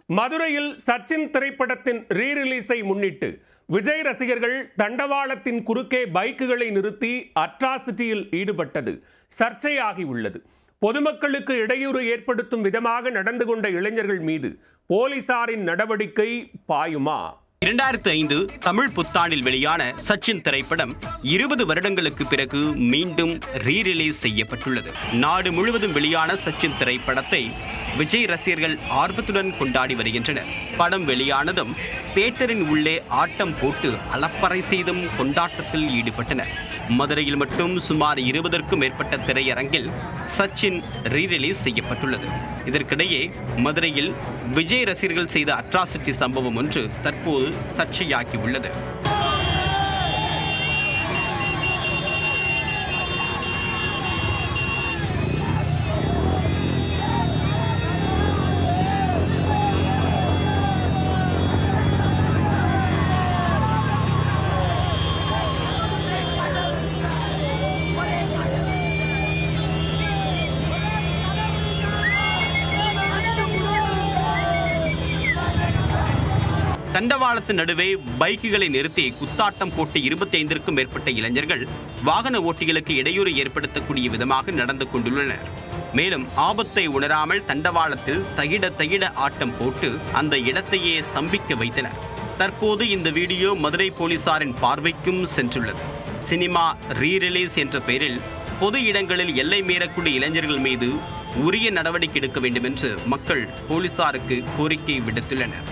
மதுரையில் சச்சின் திரைப்படத்தின் ரீரிலீஸை முன்னிட்டு விஜய் ரசிகர்கள் தண்டவாளத்தின் குறுக்கே பைக்குகளை நிறுத்தி அட்ராசிட்டியில் ஈடுபட்டது சர்ச்சையாகி உள்ளது. பொதுமக்களுக்கு இடையூறு ஏற்படுத்தும் விதமாக நடந்து கொண்ட இளைஞர்கள் மீது போலீசாரின் நடவடிக்கை பாயுமா? 2005 தமிழ் புத்தாண்டில் வெளியான சச்சின் திரைப்படம் 20 வருடங்களுக்கு பிறகு மீண்டும் ரீரிலீஸ் செய்யப்பட்டுள்ளது. நாடு முழுவதும் வெளியான சச்சின் திரைப்படத்தை விஜய் ரசிகர்கள் ஆர்வத்துடன் கொண்டாடி வருகின்றனர். படம் வெளியானதும் தியேட்டரின் உள்ளே ஆட்டம் போட்டு அலப்பறை செய்தும் கொண்டாட்டத்தில் ஈடுபட்டனர். மதுரையில் மட்டும் சுமார் 20க்கும் மேற்பட்ட திரையரங்கில் சச்சின் ரீரிலீஸ் செய்யப்பட்டுள்ளது. இதற்கிடையே மதுரையில் விஜய் ரசிகர்கள் செய்த அட்ராசிட்டி சம்பவம் ஒன்று தற்போது சர்ச்சையாகி உள்ளது. தண்டவாளத்தின் நடுவே பைக்குகளை நிறுத்தி குத்தாட்டம் போட்டு 25க்கும் மேற்பட்ட இளைஞர்கள் வாகன ஓட்டிகளுக்கு இடையூறு ஏற்படுத்தக்கூடிய விதமாக நடந்து கொண்டுள்ளனர். மேலும் ஆபத்தை உணராமல் தண்டவாளத்தில் தகிட ஆட்டம் போட்டு அந்த இடத்தையே ஸ்தம்பிக்க வைத்தனர். தற்போது இந்த வீடியோ மதுரை போலீசாரின் பார்வைக்கும் சென்றுள்ளது. சினிமா ரீரிலீஸ் என்ற பெயரில் பொது இடங்களில் எல்லை மீறக்கூடிய இளைஞர்கள் மீது உரிய நடவடிக்கை எடுக்க வேண்டும் என்று மக்கள் போலீசாருக்கு கோரிக்கை விடுத்துள்ளனர்.